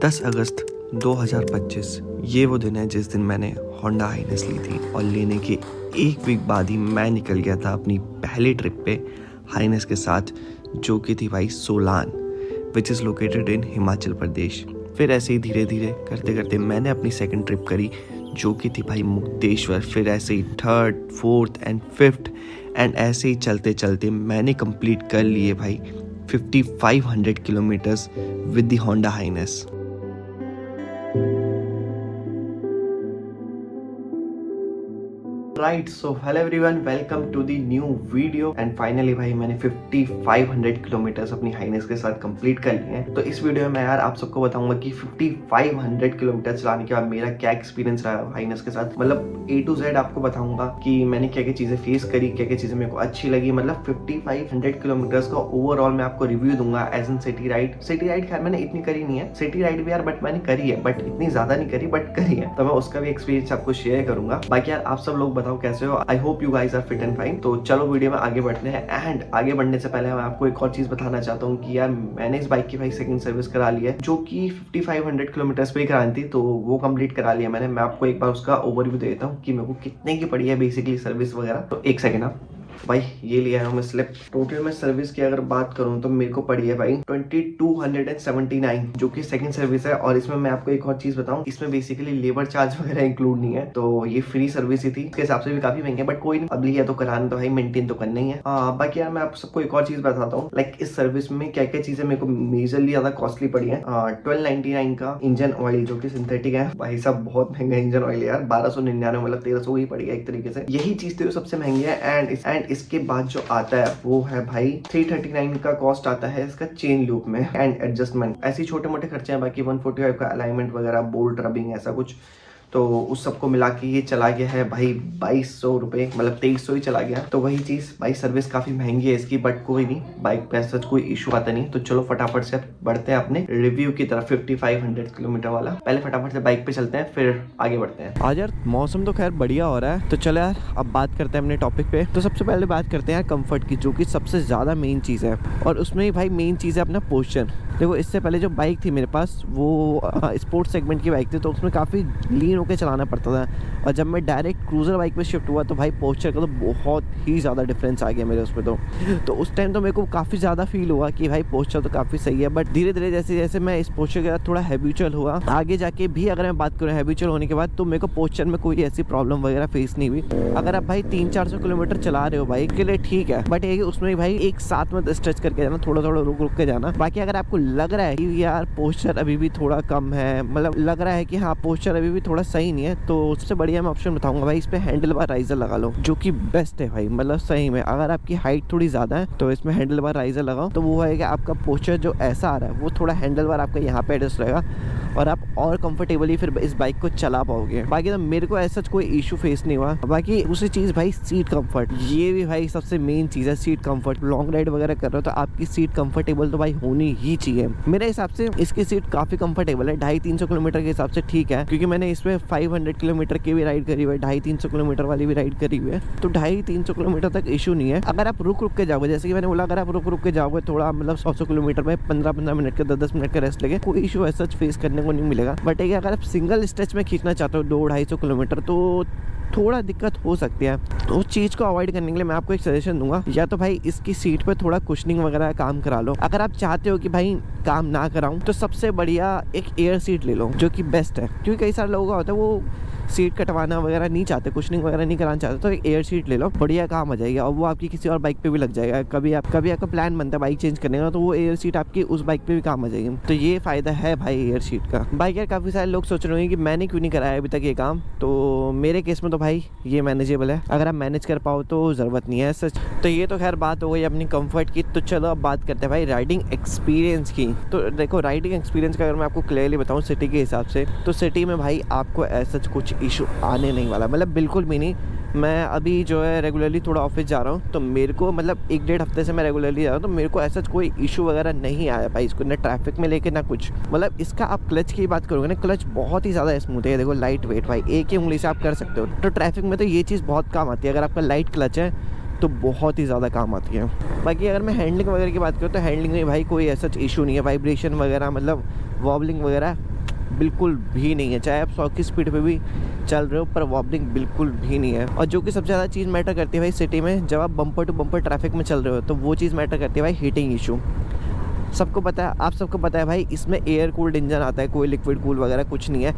10 अगस्त 2025 ये वो दिन है जिस दिन मैंने होंडा हाइनेस ली थी और लेने के एक वीक बाद ही मैं निकल गया था अपनी पहली ट्रिप पे हाइनेस के साथ, जो कि थी भाई Solan, which is located in Himachal Pradesh. फिर ऐसे ही धीरे धीरे करते करते मैंने अपनी सेकंड ट्रिप करी, जो कि थी भाई मुक्तेश्वर। फिर ऐसे ही third, fourth and fifth, and ऐसे ही चलते चलते मैंने कंप्लीट कर लिए भाई 5500 kilometres with the Honda Highness. Right, so hello everyone, welcome to the new video. And finally भाई मैंने 5500 किलोमीटर्स अपनी हाइनेस के साथ कंप्लीट कर लिए हैं। तो इस वीडियो में यार आप सबको बताऊंगा कि 5500 किलोमीटर चलाने के बाद मेरा क्या एक्सपीरियंस रहा हाइनेस के साथ। मतलब A to Z आपको बताऊंगा कि मैंने क्या क्या चीजें फेस करी, क्या क्या चीजें मेरे को अच्छी लगी। मतलब 5500 किलोमीटर्स का ओवरऑल मैं आपको रिव्यू दूंगा as an city ride. City ride खैर मैंने इतनी करी नहीं है, सिटी राइड भी यार बट मैंने करी है, बट इतनी ज्यादा नहीं करी बट करी है। तो मैं उसका भी एक्सपीरियंस आपको शेयर करूंगा। बाकी यार आप सब लोग बताओ कैसे हो। I hope you guys are fit and fine. तो चलो वीडियो में आगे बढ़ते हैं। एंड आगे बढ़ने से पहले मैं आपको एक और चीज बताना चाहता हूँ कि यार मैंने इस बाइक की भाई सेकंड सर्विस करा ली है, जो कि 5500 किलोमीटर्स पे ही करानी थी, तो वो कंप्लीट करा लिया मैंने। मैं आपको एक बार उसका ओवरव्यू देता हूँ कि मेरे को कितने की पड़ी है बेसिकली सर्विस वगैरह। तो एक सेकेंड आप भाई ये लिया है मैं स्लिप। टोटल में सर्विस की अगर बात करूं तो मेरे को पड़ी है भाई 2279, जो कि सेकंड सर्विस है। और इसमें मैं आपको एक और चीज बताऊं, इसमें बेसिकली लेबर चार्ज वगैरह इंक्लूड नहीं है, तो ये फ्री सर्विस ही थी। इसके हिसाब से भी काफी महंगे, बट कोई नहीं, अब लिया तो कराना तो भाई मेंटेन तो करना ही है। बाकी यार मैं आप सबको एक और चीज बताता हूँ, लाइक इस सर्विस में क्या क्या चीजें मेरे को मेजरली ज्यादा कॉस्टली पड़ी है। 1299 का इंजन ऑयल, जो कि सिंथेटिक है भाई साहब, बहुत महंगा इंजन ऑयल है यार। 1299 मतलब 1300 ही पड़ी है एक तरीके से। यही चीज थी जो सबसे महंगी है। एंड इसके बाद जो आता है वो है भाई 339 का कॉस्ट आता है इसका चेन लूप में एंड एडजस्टमेंट। ऐसे छोटे मोटे खर्चे हैं। बाकी 145 का अलाइनमेंट वगैरह, बोल्ट रबिंग, ऐसा कुछ। तो उस सबको मिला के ये चला गया है भाई 2200 रुपये, मतलब 2300 ही चला गया। तो वही चीज़ भाई, सर्विस काफ़ी महंगी है इसकी, बट कोई नहीं, बाइक पे सच कोई इशू आता नहीं। तो चलो फटाफट से बढ़ते हैं अपने रिव्यू की तरफ 5500 किलोमीटर वाला। पहले फटाफट से बाइक पे चलते हैं, फिर आगे बढ़ते हैं। आज यार मौसम तो खैर बढ़िया हो रहा है, तो चलो यार अब बात करते हैं अपने टॉपिक पे। तो सबसे पहले बात करते हैं यार कंफर्ट की, जो कि सबसे ज़्यादा मेन चीज़ है। और उसमें भाई मेन चीज़ है अपना पोस्चर। देखो इससे पहले जो बाइक थी मेरे पास वो स्पोर्ट्स सेगमेंट की बाइक थी, तो उसमें काफ़ी लीन होकर चलाना पड़ता था। और जब मैं डायरेक्ट क्रूज़र बाइक पे शिफ्ट हुआ तो भाई पोस्चर का तो बहुत ही ज़्यादा डिफरेंस आ गया मेरे उसमें। तो उस टाइम तो मेरे को काफ़ी ज़्यादा फील हुआ कि भाई पोस्चर तो काफ़ी सही है। बट धीरे धीरे जैसे जैसे मैं इस पोस्चर के साथ थोड़ा हैबिचुअल हुआ, आगे जाके भी अगर मैं बात करूँ हैबिचुअल होने के बाद, तो मेरे को पोस्चर में कोई ऐसी प्रॉब्लम वगैरह फेस नहीं हुई। अगर आप भाई 300-400 किलोमीटर चला रहे हो बाइक के लिए ठीक है, बट ये उसमें भाई एक साथ में स्ट्रेच करके जाना, थोड़ा थोड़ा रुक रुक के जाना। बाकी अगर आपको लग रहा है कि यार पोस्चर अभी भी थोड़ा कम है, मतलब लग रहा है कि हाँ पोस्चर अभी भी थोड़ा सही नहीं है, तो उससे बढ़िया मैं ऑप्शन बताऊंगा भाई, इस पे हैंडल बार राइजर लगा लो, जो कि बेस्ट है भाई। मतलब सही में अगर आपकी हाइट थोड़ी ज़्यादा है तो इसमें हैंडल बार राइजर लगाओ, तो वो है कि आपका पोस्चर जो ऐसा आ रहा है वो थोड़ा हैंडल बार आपका यहाँ पे एडजस्ट रहेगा और आप और कंफर्टेबली फिर इस बाइक को चला पाओगे। बाकी तो मेरे को ऐसा कोई इशू फेस नहीं हुआ। बाकी दूसरी चीज़ भाई सीट कंफर्ट, ये भी भाई सबसे मेन चीज़ है, सीट कंफर्ट। लॉन्ग राइड वगैरह कर रहे हो तो आपकी सीट कंफर्टेबल तो भाई होनी ही चाहिए। मेरे हिसाब से इसकी सीट काफ़ी कंफर्टेबल है, 250-300 किलोमीटर के हिसाब से ठीक है, क्योंकि मैंने इसमें 500 किलोमीटर की भी राइड करी हुई है, 250-300 किलोमीटर वाली भी राइड करी हुई है, तो 250-300 किलोमीटर तक इशू नहीं है। अगर आप रुक रुक के जाओगे, जैसे कि मैंने बोला, अगर आप रुक रुक के जाओगे थोड़ा, मतलब 100 किलोमीटर में 15-15 मिनट का 10-10 मिनट का रेस्ट लेके, कोई इशू ऐसा फेस करने को नहीं मिलेगा। बट अगर आप सिंगल स्ट्रेच में खींचना चाहते हो 200-250 किलोमीटर, तो थोड़ा दिक्कत हो सकती है। तो उस चीज़ को अवॉइड करने के लिए मैं आपको एक सजेशन दूंगा, या तो भाई इसकी सीट पे थोड़ा कुशनिंग वगैरह काम करा लो। अगर आप चाहते हो कि भाई काम ना कराऊं, तो सबसे बढ़िया एक एयर सीट ले लो, जो कि बेस्ट है। क्योंकि कई सारे लोगों का होता है वो सीट कटवाना वगैरह नहीं चाहते, कुशनिंग वगैरह नहीं कराना चाहते, तो एक एयर सीट ले लो, बढ़िया काम आ जाएगा। और वो आपकी किसी और बाइक पे भी लग जाएगा। कभी आपका प्लान बनता है बाइक चेंज करने का, तो वो एयर सीट आपकी उस बाइक पे भी काम आ जाएगी। तो ये फ़ायदा है भाई एयर सीट का। बाइक यार काफ़ी सारे लोग सोच रहे होंगे कि मैंने क्यों नहीं कराया अभी तक ये काम, तो मेरे केस में तो भाई ये मैनेजेबल है। अगर आप मैनेज कर पाओ तो ज़रूरत नहीं है सच। तो ये तो खैर बात हो गई अपनी कंफर्ट की। तो चलो अब बात करते हैं भाई राइडिंग एक्सपीरियंस की। तो देखो राइडिंग एक्सपीरियंस का अगर मैं आपको क्लियरली बताऊँ सिटी के हिसाब से, तो सिटी में भाई आपको ऐसा कुछ इशू आने नहीं वाला, मतलब बिल्कुल भी नहीं। मैं अभी जो है रेगुलरली थोड़ा ऑफिस जा रहा हूँ, तो मेरे को मतलब 1-1.5 हफ्ते से मैं रेगुलरली जा रहा हूँ, तो मेरे को ऐसा कोई इशू वगैरह नहीं आया भाई इसको, ना ट्रैफिक में लेके ना कुछ। मतलब इसका आप क्लच की बात करोगे ना, क्लच बहुत ही ज़्यादा स्मूथ है। देखो लाइट वेट भाई, एक ही उंगली से आप कर सकते हो। तो ट्रैफिक में तो ये चीज़ बहुत काम आती है, अगर आपका लाइट क्लच है तो बहुत ही ज़्यादा काम आती है। बाकी अगर मैं हैंडलिंग वगैरह की बात करूँ तो हैंडलिंग में भाई कोई ऐसा इशू नहीं है, वाइब्रेशन वगैरह मतलब वॉबलिंग वगैरह बिल्कुल भी नहीं है, चाहे आप 100 की स्पीड पे भी चल रहे हो पर वॉबलिंग बिल्कुल भी नहीं है। और जो कि सबसे ज़्यादा चीज़ मैटर करती है भाई सिटी में, जब आप बम्पर टू बम्पर ट्रैफिक में चल रहे हो तो वो चीज़ मैटर करती है भाई, हीटिंग इशू। सबको पता है, आप सबको पता है भाई, इसमें एयर कूल्ड इंजन आता है, कोई लिक्विड कूल वगैरह कुछ नहीं है।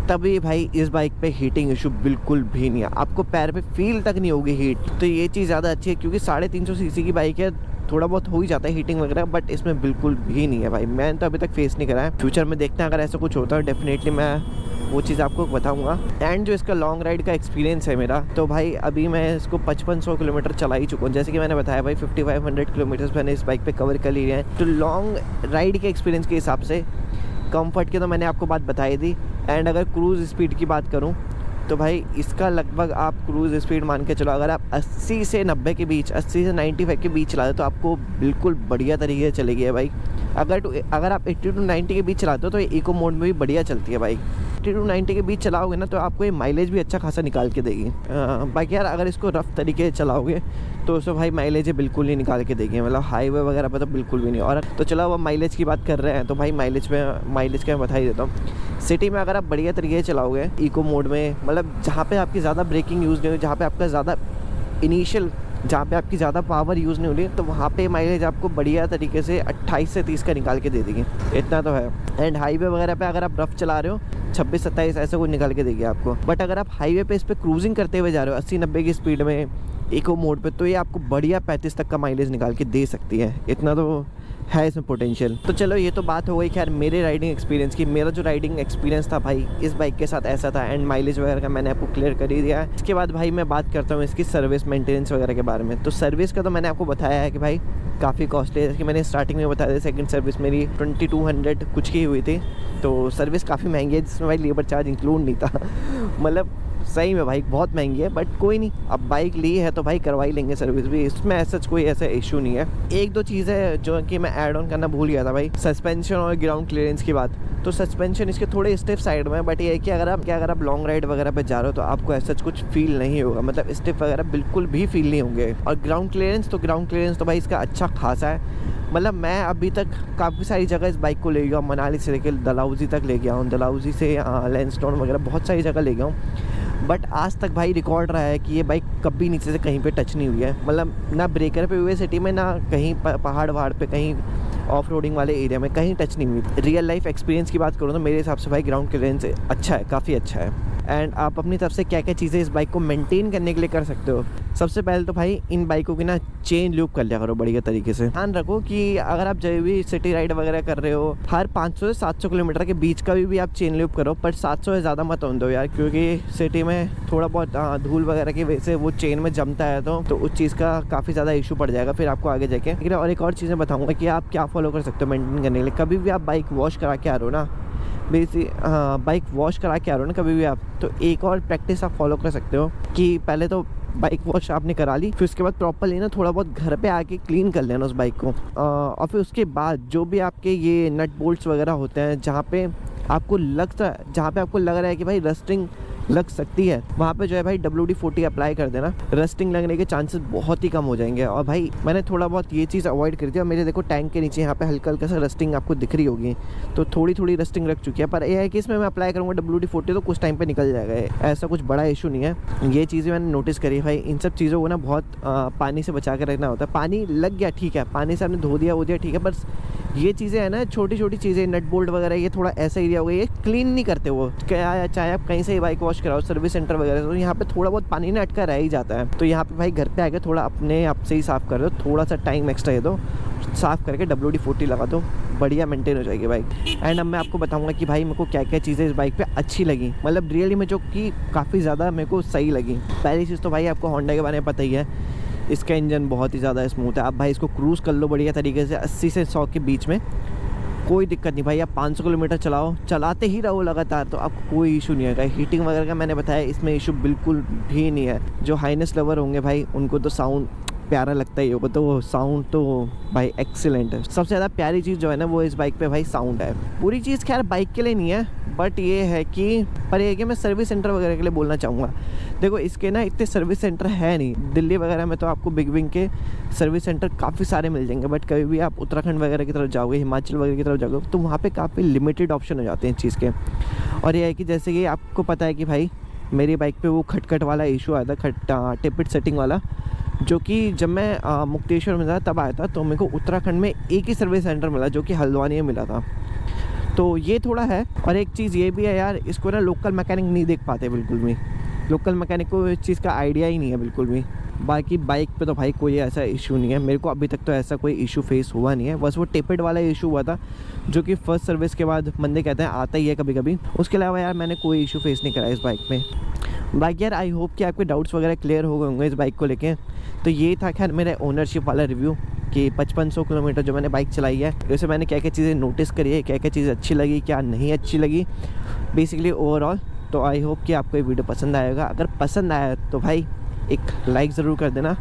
तभी भाई इस बाइक पे हीटिंग इशू बिल्कुल भी नहीं है, आपको पैर पे फील तक नहीं होगी हीट। तो ये चीज़ ज़्यादा अच्छी है, क्योंकि 350 सीसी की बाइक है, थोड़ा बहुत हो ही जाता है हीटिंग वगैरह, बट इसमें बिल्कुल भी नहीं है भाई। मैंने तो अभी तक फेस नहीं करा है, फ्यूचर में देखते हैं अगर ऐसा कुछ होता है डेफिनेटली मैं वो चीज़ आपको बताऊंगा। एंड जो इसका लॉन्ग राइड का एक्सपीरियंस है मेरा, तो भाई अभी मैं इसको 5500 किलोमीटर चला ही चुका हूँ। जैसे कि मैंने बताया भाई 5500 किलोमीटर्स मैंने इस बाइक पे कवर कर लिए हैं। तो लॉन्ग राइड के एक्सपीरियंस के हिसाब से कंफर्ट की तो मैंने आपको बात बताई दी। एंड अगर क्रूज़ स्पीड की बात करूं तो भाई इसका लगभग आप क्रूज़ स्पीड मान के चलो, अगर आप 80 से 90 के बीच, 80 से 95 के बीच चलाते हो तो आपको बिल्कुल बढ़िया तरीके से चलेगी है बाइक। अगर आप 80 to 90 के बीच चलाते हो तो इको मोड में भी बढ़िया चलती है बाइक। 80 to 90 के बीच चलाओगे ना तो आपको ये माइलेज भी अच्छा खासा निकाल के देगी। बाकी यार अगर इसको रफ तरीके से चलाओगे तो उसमें भाई माइलेज बिल्कुल नहीं निकाल के देगी, मतलब हाईवे वगैरह पर तो बिल्कुल भी नहीं। और तो चलो अब माइलेज की बात कर रहे हैं तो भाई माइलेज का मैं बता ही देता हूँ। सिटी में अगर आप बढ़िया तरीके से चलाओगे इको मोड में, मतलब जहाँ पे आपकी ज़्यादा ब्रेकिंग यूज़ नहीं हो, जहाँ पे आपका ज़्यादा इनिशियल, जहाँ पे आपकी ज़्यादा पावर यूज़ नहीं हो रही, तो वहाँ पे माइलेज आपको बढ़िया तरीके से 28 से 30 का निकाल के दे देगी, इतना तो है। एंड हाईवे वगैरह पे अगर आप रफ चला रहे हो 26-27 ऐसा कुछ निकाल के देगी आपको। बट अगर आप हाईवे पे इस पर क्रूजिंग करते हुए जा रहे हो 80-90 की स्पीड में इको मोड पे, तो ये आपको बढ़िया 35 तक का माइलेज निकाल के दे सकती है, इतना तो है इसमें पोटेंशियल। तो चलो ये तो बात हो गई खैर मेरे राइडिंग एक्सपीरियंस की। मेरा जो राइडिंग एक्सपीरियंस था भाई इस बाइक के साथ ऐसा था, एंड माइलेज वगैरह का मैंने आपको क्लियर कर ही दिया है। इसके बाद भाई मैं बात करता हूँ इसकी सर्विस मेंटेनेंस वगैरह के बारे में। तो सर्विस का तो मैंने आपको बताया है कि भाई काफ़ी कॉस्टली है, जैसे कि मैंने स्टार्टिंग में बताया था। सेकंड सर्विस मेरी 2200 कुछ की हुई थी, तो सर्विस काफ़ी महंगी है जिसमें भाई लेबर चार्ज इंक्लूड नहीं था मतलब सही में भाई बहुत महंगी है, बट कोई नहीं, अब बाइक ली है तो भाई करवा ही लेंगे सर्विस भी, इसमें ऐसा कोई ऐसा इशू नहीं है। एक दो चीज़ें जो कि मैं ऐड ऑन करना भूल गया था भाई, सस्पेंशन और ग्राउंड क्लियरेंस की बात। तो सस्पेंशन इसके थोड़े स्टिफ साइड में है, बट ये है कि अगर आप लॉन्ग राइड वगैरह पे जा रहे हो तो आपको ऐसा कुछ फील नहीं होगा, मतलब स्टिफ वगैरह बिल्कुल भी फील नहीं होंगे। और ग्राउंड क्लियरेंस तो भाई इसका अच्छा खासा है, मतलब मैं अभी तक काफ़ी सारी जगह इस बाइक को ले गया हूँ, मनाली से लेकर डलहौजी तक ले गया हूँ, डलहौजी से लैंसडाउन वगैरह बहुत सारी जगह ले गया हूँ। बट आज तक भाई रिकॉर्ड रहा है कि ये बाइक कभी नीचे से कहीं पे टच नहीं हुई है, मतलब ना ब्रेकर पे हुए सिटी में, ना कहीं पहाड़ वहाड़ पे, कहीं ऑफ रोडिंग वाले एरिया में कहीं टच नहीं हुई। रियल लाइफ एक्सपीरियंस की बात करूँ तो मेरे हिसाब से भाई ग्राउंड क्लियरेंस अच्छा है, काफ़ी अच्छा है। एंड आप अपनी तरफ से क्या क्या चीज़ें इस बाइक को मेंटेन करने के लिए कर सकते हो। सबसे पहले तो भाई इन बाइकों की ना चेन लूप कर लिया करो बढ़िया तरीके से। ध्यान रखो कि अगर आप जब भी सिटी राइड वगैरह कर रहे हो, हर 500 से 700 किलोमीटर के बीच का भी आप चेन लूप करो, पर 700 से ज़्यादा मत होने दो यार, क्योंकि सिटी में थोड़ा बहुत धूल वगैरह की वजह से वो चेन में जमता है, तो उस चीज़ का काफ़ी ज़्यादा इशू पड़ जाएगा फिर आपको आगे जाके। लेकिन और एक और चीज़ें बताऊँगा कि आप क्या फॉलो कर सकते हो मेंटेन करने के लिए। कभी भी आप बाइक वॉश करा के आ रहे हो ना, बाइक वॉश करा के आ रहे हो ना कभी भी आप, तो एक और प्रैक्टिस आप फॉलो कर सकते हो कि पहले तो बाइक वॉश आपने करा ली, फिर उसके बाद प्रॉपरली ना थोड़ा बहुत घर पे आके क्लीन कर लेना उस बाइक को। और फिर उसके बाद जो भी आपके ये नट बोल्ट्स वगैरह होते हैं जहाँ पे आपको लग रहा है कि भाई रस्टिंग लग सकती है, वहाँ पे जो है भाई WD-40 अप्लाई कर देना, रस्टिंग लगने के चांसेस बहुत ही कम हो जाएंगे। और भाई मैंने थोड़ा बहुत ये चीज़ अवॉइड कर दिया, मेरे देखो टैंक के नीचे यहाँ पे हल्का हल्का सा रस्टिंग आपको दिख रही होगी, तो थोड़ी रस्टिंग रख चुकी है, पर यह है कि इसमें मैं अप्लाई करूँगा WD-40 तो कुछ टाइम पर निकल जाएगा, ऐसा कुछ बड़ा इशू नहीं है। ये चीज़ें मैंने नोटिस करी भाई, इन सब चीज़ों को ना बहुत पानी से बचा कर रखना होता है। पानी लग गया ठीक है, पानी से आपने धो दिया ठीक है, पर ये चीज़ें है ना छोटी छोटी चीज़ें, नट बोल्ट वगैरह, ये थोड़ा ऐसा एरिया हो गया, ये क्लीन नहीं करते वो, क्या चाहे आप कहीं से ही बाइक वॉश कराओ सर्विस सेंटर वगैरह, तो यहाँ पे थोड़ा बहुत पानी ना अटका रह ही जाता है। तो यहाँ पे भाई घर पे आके थोड़ा अपने आप से ही साफ़ कर दो, थोड़ा सा टाइम एक्स्ट्रा दे दो, साफ़ करके WD-40 लगा दो, बढ़िया मेंटेन हो जाएगी बाइक। एंड अब मैं आपको बताऊंगा कि भाई मेरे को क्या क्या चीज़ें इस बाइक पे अच्छी लगी, मतलब रियली में जो कि काफ़ी ज़्यादा मेरे को सही लगी। पहली चीज़ तो भाई आपको होंडा के बारे में पता ही है, इसका इंजन बहुत ही ज़्यादा स्मूथ है। आप भाई इसको क्रूज़ कर लो बढ़िया तरीके से 80 से 100 के बीच में, कोई दिक्कत नहीं भाई। आप 500 किलोमीटर चलाओ, चलाते ही रहो लगातार, तो आपको कोई इशू नहीं आएगा। हीटिंग वगैरह का मैंने बताया, इसमें इशू बिल्कुल भी नहीं है। जो हाईनेस लवर होंगे भाई उनको तो साउंड प्यारा लगता ही होगा, तो वो साउंड तो भाई एक्सीलेंट है। सबसे ज़्यादा प्यारी चीज़ जो है ना वो इस बाइक पे भाई साउंड है। पूरी चीज़ खैर बाइक के लिए नहीं है, बट ये है कि मैं सर्विस सेंटर वगैरह के लिए बोलना चाहूँगा। देखो इसके ना इतने सर्विस सेंटर है नहीं, दिल्ली वगैरह में तो आपको बिग विंग के सर्विस सेंटर काफ़ी सारे मिल जाएंगे, बट कभी भी आप उत्तराखंड वगैरह की तरफ जाओगे, हिमाचल वगैरह की तरफ जाओगे, तो वहाँ पे काफ़ी लिमिटेड ऑप्शन हो जाते हैं इस चीज़ के। और ये है कि जैसे कि आपको पता है कि भाई मेरी बाइक पे वो खटखट वाला इशू आया था, टिपिट सेटिंग वाला, जो कि जब मैं मुक्तेश्वर में था तब आया था, तो मेरे को उत्तराखंड में एक ही सर्विस सेंटर मिला जो कि हल्द्वानी में मिला था। तो ये थोड़ा है। और एक चीज़ ये भी है यार, इसको ना लोकल मैकेनिक नहीं देख पाते बिल्कुल भी, लोकल मैकेनिक को इस चीज़ का आइडिया ही नहीं है बिल्कुल भी। बाकी बाइक पे तो भाई कोई ऐसा इशू नहीं है, मेरे को अभी तक तो ऐसा कोई इशू फेस हुआ नहीं है। बस वो टेपेड वाला इशू हुआ था जो कि फर्स्ट सर्विस के बाद बंदे कहते हैं आता ही है कभी कभी। उसके अलावा यार मैंने कोई इशू फेस नहीं करा इस बाइक में। बाकी यार आई होप कि आपके डाउट्स वगैरह क्लियर हो गए होंगे इस बाइक को लेके। तो ये था खैर मेरा ओनरशिप वाला रिव्यू कि 5500 किलोमीटर जो मैंने बाइक चलाई है, उससे मैंने क्या क्या चीज़ें नोटिस करी है, क्या क्या चीज़ें अच्छी लगी, क्या नहीं अच्छी लगी, बेसिकली ओवरऑल। तो आई होप कि आपको ये वीडियो पसंद आएगा। अगर पसंद आया तो भाई एक लाइक ज़रूर कर देना,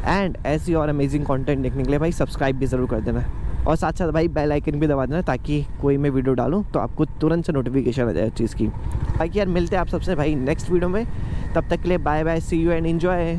एंड ऐसी और अमेजिंग कंटेंट देखने के लिए भाई सब्सक्राइब भी ज़रूर कर देना, और साथ साथ भाई बेल आइकन भी दबा देना ताकि कोई मैं वीडियो डालूँ तो आपको तुरंत से नोटिफिकेशन आ जाए उस चीज़ की। बाकी यार मिलते हैं आप सबसे भाई नेक्स्ट वीडियो में, तब तक के लिए bye bye, see you and enjoy.